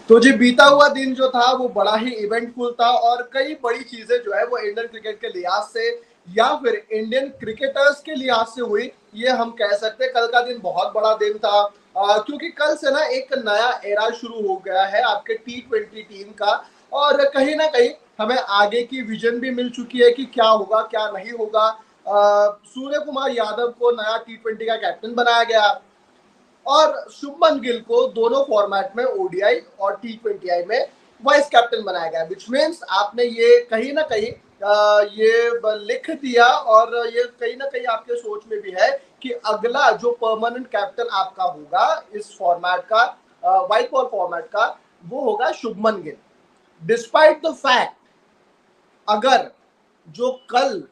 तो जी बीता हुआ दिन जो था वो बड़ा ही इवेंटफुल था और कई बड़ी चीजें जो है वो इंडियन क्रिकेट के लिहाज से या फिर इंडियन क्रिकेटर्स के लिहाज से हुई, ये हम कह सकते हैं। कल का दिन बहुत बड़ा दिन था, क्योंकि कल से ना एक नया एरा शुरू हो गया है आपके T20 टीम का। और कहीं ना कहीं हमें आगे की विजन भी मिल चुकी है कि क्या होगा क्या नहीं होगा। सूर्य कुमार यादव को नया T20 का कैप्टन बनाया गया और शुभमन गिल को दोनों फॉर्मेट में ओडीआई और T20I में वाइस कैप्टन बनाया गया। विच मीन्स आपने ये कहीं ना कहीं ये लिख दिया और ये कहीं ना कहीं आपके सोच में भी है कि अगला जो परमानेंट कैप्टन आपका होगा इस फॉर्मेट का, व्हाइट बॉल फॉर्मेट का, वो होगा Shubman Gill. Despite the fact, अगर जो कल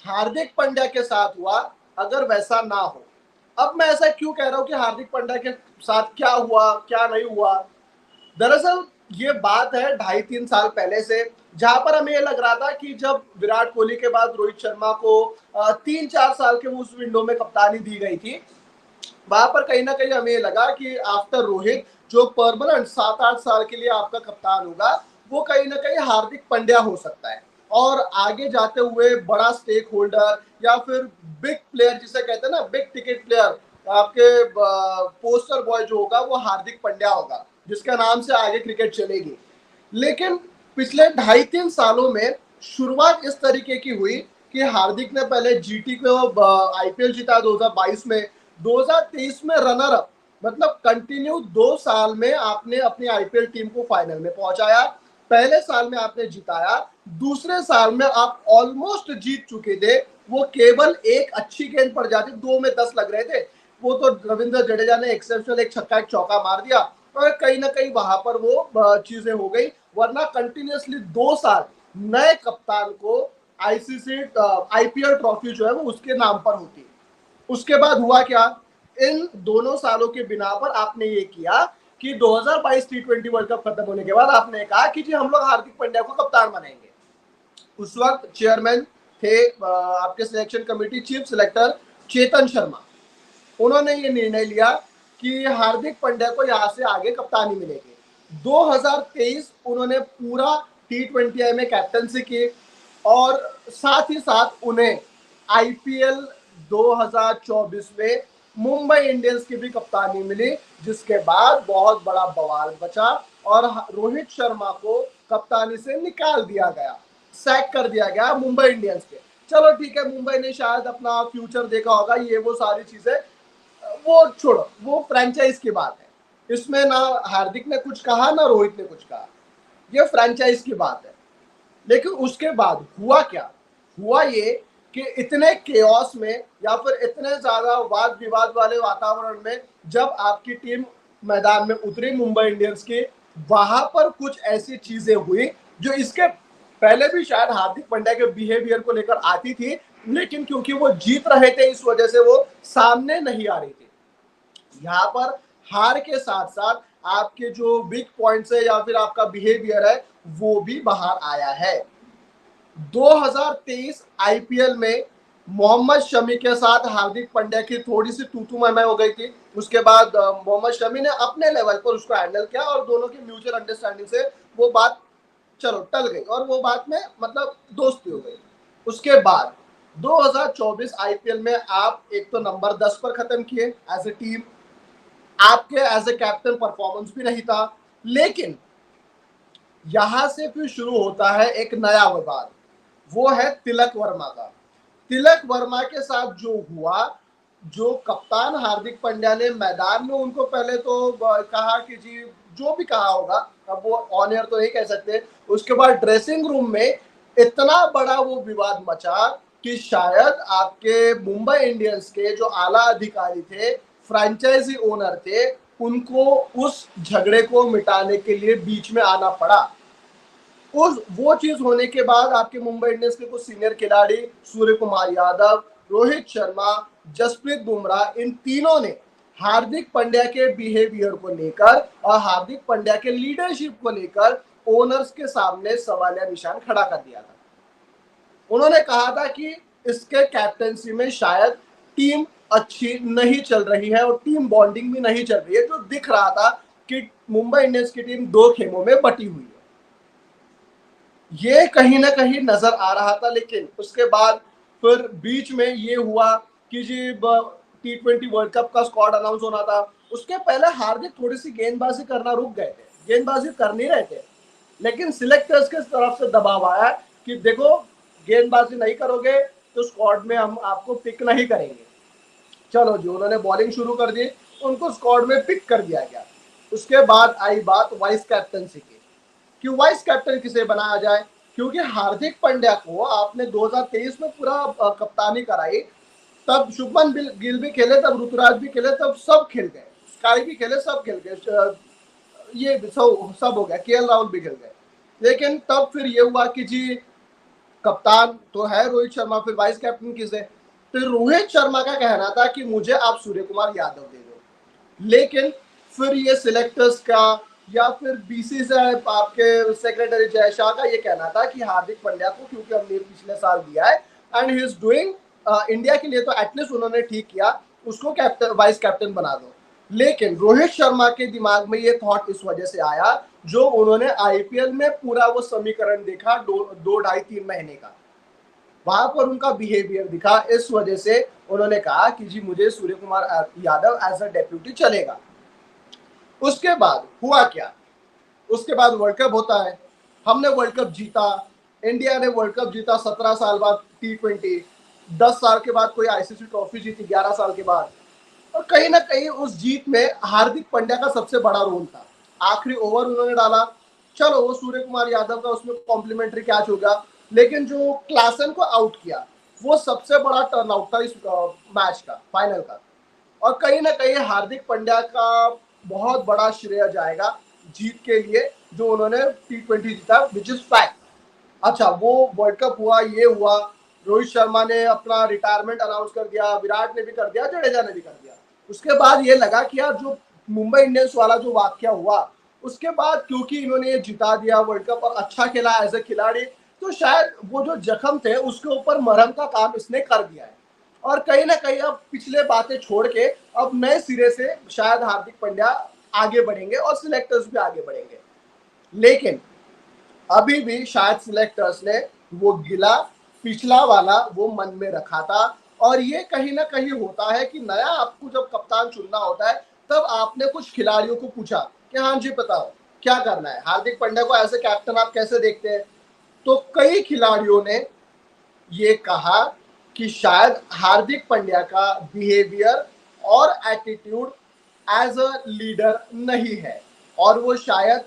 हार्दिक पांड्या के साथ हुआ अगर वैसा ना हो। अब मैं ऐसा क्यों कह रहा हूं कि हार्दिक पांड्या के साथ क्या हुआ क्या नहीं हुआ। दरअसल ये बात है 2.5-3 साल पहले से, जहां पर हमें ये लग रहा था कि जब विराट कोहली के बाद रोहित शर्मा को 3-4 साल के उस विंडो में कप्तानी दी गई थी, वहां पर कहीं ना कहीं हमें लगा कि आफ्टर रोहित जो परमानेंट 7-8 साल के लिए आपका कप्तान होगा वो कहीं ना कहीं हार्दिक पांड्या हो सकता है। और आगे जाते हुए बड़ा स्टेक होल्डर या फिर बिग प्लेयर जिसे कहते हैं ना, बिग टिकट प्लेयर, आपके पोस्टर बॉय जो होगा वो हार्दिक पांड्या होगा, जिसका नाम से आगे क्रिकेट चलेगी। लेकिन पिछले 2.5-3 सालों में शुरुआत इस तरीके की हुई कि हार्दिक ने पहले जीटी को आईपीएल जीता 2022 में, 2023 में रनर अप, मतलब कंटिन्यू 2 साल में आपने अपनी आईपीएल टीम को फाइनल में पहुंचाया। पहले साल में आपने जिताया, दूसरे साल में आप ऑलमोस्ट जीत चुके थे। वो केवल एक अच्छी गेंद पड़ जाती, 2 में 10 लग रहे थे, वो तो रविंद्र जडेजा ने एक्सेप्शनल एक छक्का एक चौका मार दिया और कहीं ना कहीं वहां पर वो चीजें हो गई। वरना कंटिन्यूअसली 2 साल नए कप्तान को आईसीसी आईपीएल ट्रॉफी जो है वो उसके नाम पर होती है। उसके बाद हुआ क्या, इन दोनों सालों के बिना पर आपने ये किया कि 2022 T20 वर्ल्ड कप खत्म होने के बाद आपने कहा कि जी हम लोग हार्दिक पांड्या को कप्तान बनाएंगे। उस वक्त चेयरमैन थे आपके selection committee chief selector Chetan Sharma. उन्होंने ये निर्णय लिया कि हार्दिक पांड्या को यहाँ से आगे कप्तानी मिलेगी। 2023 उन्होंने पूरा T20I में कैप्टनसी की और साथ ही साथ उन्हें आईपीएल 2024 में मुंबई इंडियंस की भी कप्तानी मिली, जिसके बाद बहुत बड़ा बवाल बचा और रोहित शर्मा को कप्तानी से निकाल दिया गया, सैक कर दिया गया मुंबई इंडियंस के। चलो ठीक है, मुंबई ने शायद अपना फ्यूचर देखा होगा, ये वो सारी चीजें वो छोड़ो, वो फ्रेंचाइज की बात है। इसमें ना हार्दिक ने कुछ कहा ना रोहित ने कुछ कहा, ये फ्रेंचाइज की बात है। लेकिन उसके बाद हुआ क्या, हुआ ये कि इतने केओस में या फिर इतने ज्यादा वाद विवाद वाले वातावरण में जब आपकी टीम मैदान में उतरी मुंबई इंडियंस की, वहां पर कुछ ऐसी चीजें हुई जो इसके पहले भी शायद हार्दिक पांड्या के बिहेवियर को लेकर आती थी, लेकिन क्योंकि वो जीत रहे थे इस वजह से वो सामने नहीं आ रही थी। यहाँ पर हार के साथ साथ आपके जो वीक पॉइंट्स है या फिर आपका बिहेवियर है वो भी बाहर आया है। 2023 आईपीएल में मोहम्मद शमी के साथ हार्दिक पांड्या की थोड़ी सी तू मैं हो गई थी। उसके बाद मोहम्मद शमी ने अपने लेवल पर उसको हैंडल किया और दोनों की म्यूचुअल अंडरस्टैंडिंग से वो बात चलो टल गई और वो बात में मतलब दोस्ती हो गई। उसके बाद 2024 आईपीएल में आप एक तो नंबर 10 पर खत्म किए एज ए टीम, आपके एज ए कैप्टन परफॉर्मेंस भी नहीं था। लेकिन यहां से फिर शुरू होता है एक नया विवाद, वो है तिलक वर्मा का। तिलक वर्मा के साथ जो हुआ, जो कप्तान हार्दिक पांड्या ने मैदान में उनको पहले तो कहा कि जी जो भी कहा होगा, अब वो ऑन एयर तो नहीं कह सकते, उसके बाद ड्रेसिंग रूम में इतना बड़ा वो विवाद मचा कि शायद आपके मुंबई इंडियंस के जो आला अधिकारी थे, फ्रेंचाइजी ओनर थे, उनको उस झगड़े को मिटाने के लिए बीच में आना पड़ा। उस वो चीज होने के बाद आपके मुंबई इंडियंस के कुछ सीनियर खिलाड़ी सूर्य कुमार यादव, रोहित शर्मा, जसप्रीत बुमराह, इन तीनों ने हार्दिक पांड्या के बिहेवियर को लेकर और हार्दिक पांड्या के लीडरशिप को लेकर ओनर्स के सामने सवालिया निशान खड़ा कर दिया था। उन्होंने कहा था कि इसके कैप्टनसी में शायद टीम अच्छी नहीं चल रही है और टीम बॉन्डिंग भी नहीं चल रही है, जो दिख रहा था कि मुंबई इंडियंस की टीम दो खेमों में बटी हुई है। ये कहीं ना कहीं नजर आ रहा था, लेकिन उसके बाद फिर बीच में ये हुआ कि जी T20 वर्ल्ड कप का स्क्वाड अनाउंस होना था। उसके पहले हार्दिक थोड़ी सी गेंदबाजी करना रुक गए थे, गेंदबाजी कर नहीं रहे थे, लेकिन सिलेक्टर्स के तरफ से दबाव आया कि देखो गेंदबाजी नहीं करोगे तो स्क्वाड में हम आपको पिक नहीं करेंगे। चलो जी, उन्होंने बॉलिंग शुरू कर दी, उनको स्क्वाड में पिक कर दिया गया। उसके बाद आई बात वाइस कैप्टनसी की कि वाइस कैप्टन किसे बनाया जाए, क्योंकि हार्दिक पांड्या को आपने 2023 में पूरा कप्तानी कराई, तब शुभमन गिल भी खेले, तब ऋतुराज भी खेले, तब सब खेल गए, स्काई भी खेले, सब खेल गए, ये सब हो गया, केएल राहुल भी खेल गए। लेकिन तब फिर ये हुआ कि जी कप्तान तो है रोहित शर्मा, फिर वाइस कैप्टन किसे? फिर रोहित शर्मा का कहना था कि मुझे आप सूर्य कुमार यादव दे दो, लेकिन फिर ये सिलेक्टर्स का या फिर बीसीसीआई आपके सेक्रेटरी जय शाह का ये कहना था कि हार्दिक पांड्या को क्योंकि हमने पिछले साल दिया है and he is doing India के लिए, तो एटलीस्ट उन्होंने ठीक किया, उसको कैप्टन वाइस कैप्टन बना दो। लेकिन रोहित शर्मा के दिमाग में ये थॉट इस वजह से आया, जो उन्होंने आईपीएल में पूरा वो समीकरण देखा 2-2.5-3 महीने का, वहां पर उनका बिहेवियर दिखा, इस वजह से उन्होंने कहा कि जी मुझे Surya Kumar Yadav as a deputy चलेगा। उसके बाद हुआ क्या? उसके बाद वर्ल्ड कप होता है, हमने वर्ल्ड कप जीता, इंडिया ने वर्ल्ड कप जीता 17 साल बाद, T20 10 साल के बाद कोई आईसीसी ट्रॉफी जीती 11 साल के बाद। और कहीं ना कहीं उस जीत में हार्दिक पांड्या का सबसे बड़ा रोल था, आखिरी ओवर उन्होंने डाला, चलो वो सूर्य कुमार यादव का उसमें कॉम्प्लीमेंट्री कैच होगा, लेकिन जो क्लासन को आउट किया वो सबसे बड़ा टर्नआउट था इस मैच का, फाइनल का। और कहीं ना कहीं हार्दिक पांड्या का बहुत बड़ा श्रेय जाएगा जीत के लिए, जो उन्होंने T20 जीता, विच इज फैक्ट। अच्छा, वो वर्ल्ड कप हुआ, ये हुआ, रोहित शर्मा ने अपना रिटायरमेंट अनाउंस कर दिया, विराट ने भी कर दिया, जडेजा ने भी कर दिया। उसके बाद ये लगा कि यार जो मुंबई इंडियंस वाला जो वाक्य हुआ, उसके बाद क्योंकि इन्होंने ये जिता दिया वर्ल्ड कप और अच्छा खेला एज ए खिलाड़ी, तो शायद वो जो जख्म थे उसके ऊपर मरहम का काम इसने कर दिया है। और कहीं ना कहीं अब पिछले बातें छोड़ के अब नए सिरे से शायद हार्दिक पांड्या आगे बढ़ेंगे और सिलेक्टर्स भी आगे बढ़ेंगे। लेकिन अभी भी शायद सिलेक्टर्स ने वो गिला पिछला वाला वो मन में रखा था। और ये कहीं ना कहीं होता है कि नया आपको जब कप्तान चुनना होता है, तब आपने कुछ खिलाड़ियों को पूछा कि हाँ जी बताओ क्या करना है, हार्दिक पांड्या को एज ए कैप्टन आप कैसे देखते हैं? तो कई खिलाड़ियों ने ये कहा कि शायद हार्दिक पांड्या का बिहेवियर और एटीट्यूड एज अ लीडर नहीं है, और वो शायद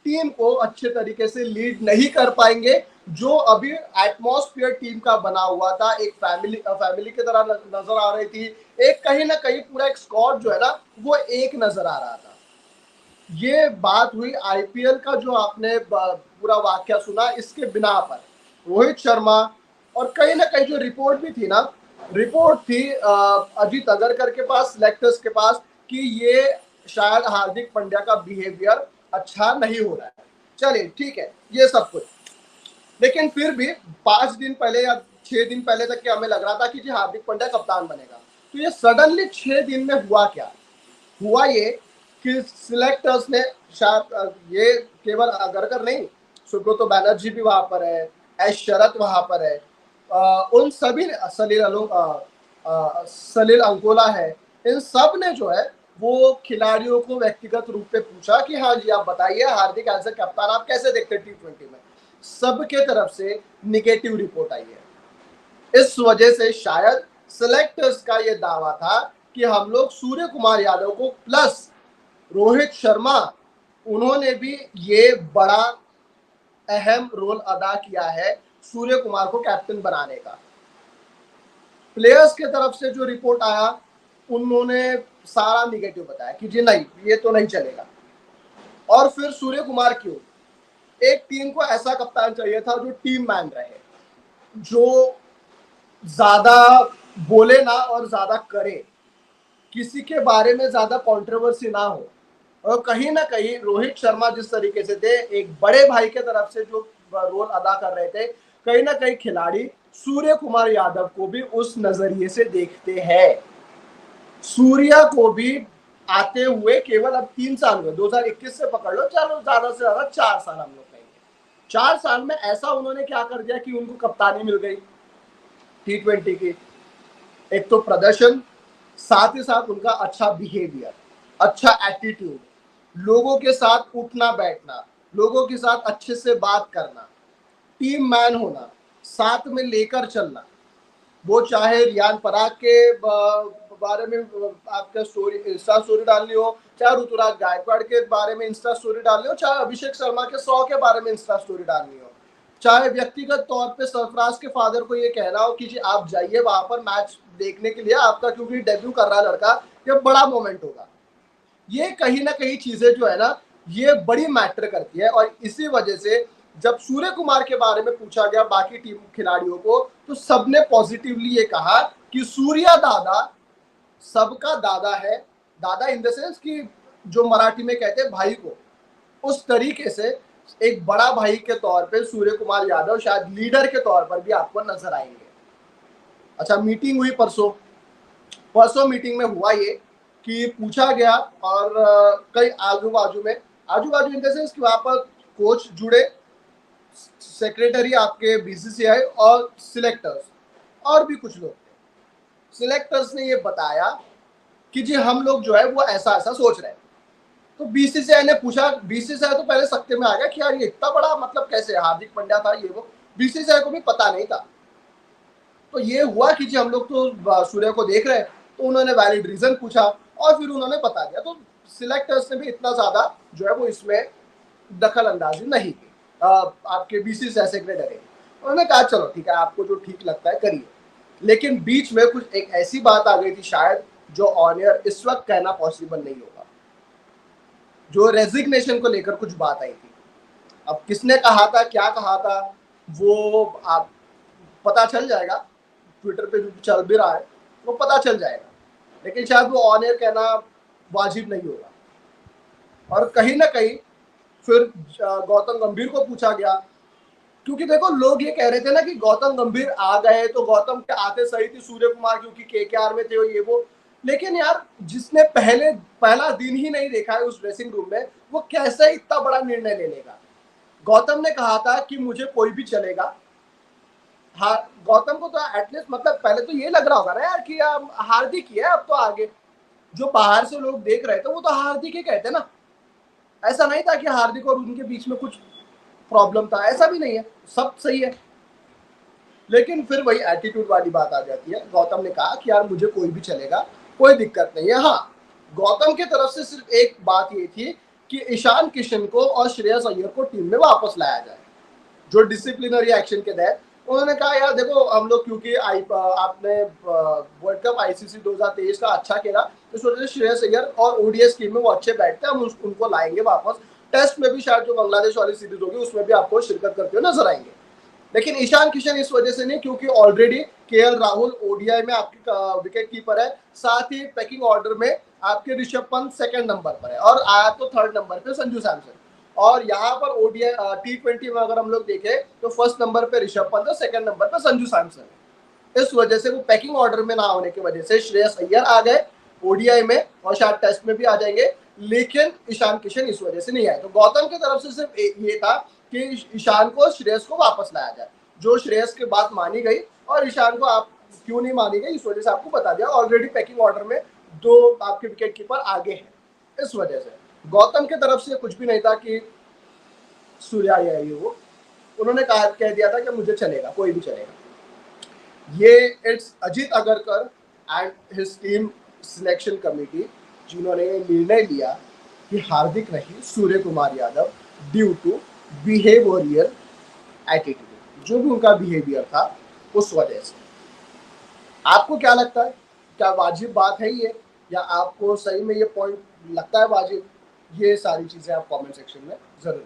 टीम को अच्छे तरीके से लीड नहीं कर पाएंगे। जो अभी एटमॉस्फेयर टीम का बना हुआ था, एक फैमिली की तरह नजर आ रही थी, एक कहीं ना कहीं पूरा एक स्क्वाड जो है ना वो एक नजर आ रहा था। ये बात हुई आईपीएल का, जो आपने पूरा वाक्य सुना, इसके बिना पर रोहित शर्मा, और कहीं ना कहीं जो रिपोर्ट भी थी ना, रिपोर्ट थी अजीत अगरकर के पास, सिलेक्टर्स के पास, कि ये शायद हार्दिक पांड्या का बिहेवियर अच्छा नहीं हो रहा है। चलिए ठीक है, ये सब कुछ, लेकिन फिर भी 5 दिन पहले या 6 दिन पहले तक के हमें लग रहा था कि जी हार्दिक पांड्या कप्तान बनेगा। तो ये सडनली 6 दिन में हुआ क्या? हुआ ये कि सिलेक्टर्स ने शायद ये केवल अगरकर नहीं, सुब्रतो बैनर्जी भी वहां पर है, एस शरत वहां पर है, उन सभी ने, सलील अंकोला है, इन सब ने जो है वो खिलाड़ियों को व्यक्तिगत रूप पे पूछा कि हाँ जी आप बताइए हार्दिक एज ए कप्तान आप कैसे देखते हैं T20 में। सबके तरफ से निगेटिव रिपोर्ट आई है। इस वजह से शायद सिलेक्टर्स का ये दावा था कि हम लोग सूर्य कुमार यादव को प्लस रोहित शर्मा, उन्होंने भी ये बड़ा अहम रोल अदा किया है सूर्य कुमार को कैप्टन बनाने का। प्लेयर्स के तरफ से जो रिपोर्ट आया, उन्होंने सारा निगेटिव बताया कि जी नहीं ये तो नहीं चलेगा। और फिर सूर्य कुमार क्यों? एक टीम को ऐसा कप्तान चाहिए था जो टीम मैन रहे, जो ज्यादा बोले ना और ज्यादा करे, किसी के बारे में ज्यादा कंट्रोवर्सी ना हो। और कहीं ना कहीं रोहित शर्मा जिस तरीके से थे, एक बड़े भाई के तरफ से जो रोल अदा कर रहे थे, कहीं ना कहीं खिलाड़ी सूर्य कुमार यादव को भी उस नजरिए से देखते हैं। सूर्या को भी आते हुए केवल अब 3 साल हुए, 2021 से पकड़ लो, चलो ज्यादा से ज्यादा 4 साल हम लोग कहेंगे। 4 साल में ऐसा उन्होंने क्या कर दिया कि उनको कप्तानी मिल गई T20 की। एक तो प्रदर्शन, साथ ही साथ उनका अच्छा बिहेवियर, अच्छा एटीट्यूड, लोगों के साथ उठना बैठना, लोगों के साथ अच्छे से बात करना, टीम मैन होना, साथ में लेकर चलना। वो चाहे रियान पराग के बारे में आपका स्टोरी, इंस्टा स्टोरी डालनी हो, चाहे ऋतुराज गायकवाड़ के बारे में इंस्टा स्टोरी डालनी हो, चाहे अभिषेक शर्मा के 100 के बारे में इंस्टा स्टोरी डालनी हो, चाहे व्यक्तिगत तौर पे सरफराज के फादर को ये कहना हो कि जी आप जाइए वहां पर मैच देखने के लिए, आपका क्योंकि डेब्यू कर रहा है लड़का, ये बड़ा मोमेंट होगा। ये कहीं ना कहीं चीजें जो है ना, ये बड़ी मैटर करती है। और इसी वजह से जब सूर्य कुमार के बारे में पूछा गया बाकी टीम खिलाड़ियों को, तो सबने पॉजिटिवली ये कहा कि सूर्या दादा सबका दादा है। दादा इन द सेंस कि जो मराठी में कहते हैं भाई को, उस तरीके से एक बड़ा भाई के तौर पे सूर्य कुमार यादव शायद लीडर के तौर पर भी आपको नजर आएंगे। अच्छा, मीटिंग हुई परसों। परसों मीटिंग में हुआ ये कि पूछा गया, और कई आजू बाजू इन द सेंस कि वहां पर कोच जुड़े, सेक्रेटरी आपके बीसीसीआई और सिलेक्टर्स, और भी कुछ लोग थे। सिलेक्टर्स ने ये बताया कि जी हम लोग जो है वो ऐसा ऐसा सोच रहे हैं। तो बीसीसीआई ने पूछा, बीसीसीआई तो पहले सख्ते में आ गया कि यार ये इतना बड़ा मतलब कैसे, हार्दिक पांड्या था ये वो, बीसीसीआई को भी पता नहीं था। तो ये हुआ कि जी हम लोग तो सूर्य को देख रहे हैं, तो उन्होंने वैलिड रीजन पूछा और फिर उन्होंने बता दिया। तो सिलेक्टर्स ने भी इतना ज्यादा जो है वो इसमें दखल अंदाजी नहीं की। आपके बीसीसीआई सेक्रेटरी उन्होंने कहा चलो ठीक है, आपको जो ठीक लगता है करिए। लेकिन बीच में कुछ एक ऐसी बात आ गई थी शायद जो ऑन एयर इस वक्त कहना पॉसिबल नहीं होगा, जो रेजिग्नेशन को लेकर कुछ बात आई थी। अब किसने कहा था, क्या कहा था, वो आप पता चल जाएगा, ट्विटर पे जो चल भी रहा है वो पता चल जाएगा। लेकिन शायद वो ऑन एयर कहना वाजिब नहीं होगा। और कहीं ना कहीं फिर गौतम गंभीर को पूछा गया, क्योंकि देखो लोग ये कह रहे थे ना कि गौतम गंभीर आ गए तो गौतम के आते सही थी सूर्य कुमार, क्योंकि केकेआर में थे ये वो। लेकिन यार जिसने पहला दिन ही नहीं देखा है उस ड्रेसिंग रूम में, वो कैसे इतना बड़ा निर्णय ले लेगा। गौतम ने कहा था कि मुझे कोई भी चलेगा। हाँ, गौतम को तो एटलीस्ट मतलब पहले तो ये लग रहा होगा ना यार कि हार्दिक ही है अब तो आगे। जो बाहर से लोग देख रहे थे वो तो हार्दिक ही कहते ना, ऐसा नहीं था कि हार्दिक और उनके बीच में कुछ प्रॉब्लम था, ऐसा भी नहीं है, सब सही है। लेकिन फिर वही एटीट्यूड वाली बात आ जाती है। गौतम ने कहा कि यार मुझे कोई भी चलेगा, कोई दिक्कत नहीं है। हाँ, गौतम की तरफ से सिर्फ एक बात ये थी कि ईशान किशन को और श्रेयस अय्यर को टीम में वापस लाया जाए, जो डिसिप्लिनरी एक्शन के तहत। उन्होंने कहा यार देखो हम लोग क्योंकि आपने वर्ल्ड कप आईसीसी 2023 का अच्छा खेला, इस वजह से श्रेयस अय्यर और ओडीएस टीम में वो अच्छे बैठते हैं, हम उनको लाएंगे वापस। टेस्ट में भी शायद जो बांग्लादेश वाली सीरीज होगी उसमें भी आपको शिरकत करते हुए नजर आएंगे। लेकिन ईशान किशन इस वजह से नहीं क्योंकि ऑलरेडी केएल राहुल ओडीआई में आपके विकेट कीपर है, साथ ही पैकिंग ऑर्डर में आपके ऋषभ पंत सेकंड नंबर पर है, और आया तो थर्ड नंबर पे संजू सैमसन। और यहाँ पर ओडीआई T20 में अगर हम लोग देखें तो फर्स्ट नंबर पे ऋषभ पंत और सेकंड नंबर पे संजू सैमसन है। इस वजह से वो पैकिंग ऑर्डर में ना होने की वजह से श्रेयस अय्यर आ गए ओडीआई में, और शायद टेस्ट में भी आ जाएंगे। लेकिन ईशान किशन इस वजह से नहीं आए। तो गौतम की तरफ से सिर्फ ये था कि ईशान को श्रेयस को वापस लाया जाए, जो श्रेयस की बात मानी गई। और ईशान को आप क्यों नहीं मानी गई इस वजह से आपको बता दिया, ऑलरेडी पैकिंग ऑर्डर में 2 आपके विकेट कीपर आगे हैं। इस वजह से गौतम की तरफ से कुछ भी नहीं था कि सूर्या या ये वो, उन्होंने कह दिया था कि मुझे चलेगा, कोई भी चलेगा। ये it's Ajit Agarkar and his team selection committee जिन्होंने निर्णय लिया कि हार्दिक नहीं Surya Kumar Yadav, due to behavioural attitude, जो भी उनका बिहेवियर था उस वजह से। आपको क्या लगता है, क्या वाजिब बात है ये, या आपको सही में ये पॉइंट लगता है वाजिब? ये सारी चीजें आप कमेंट सेक्शन में जरूर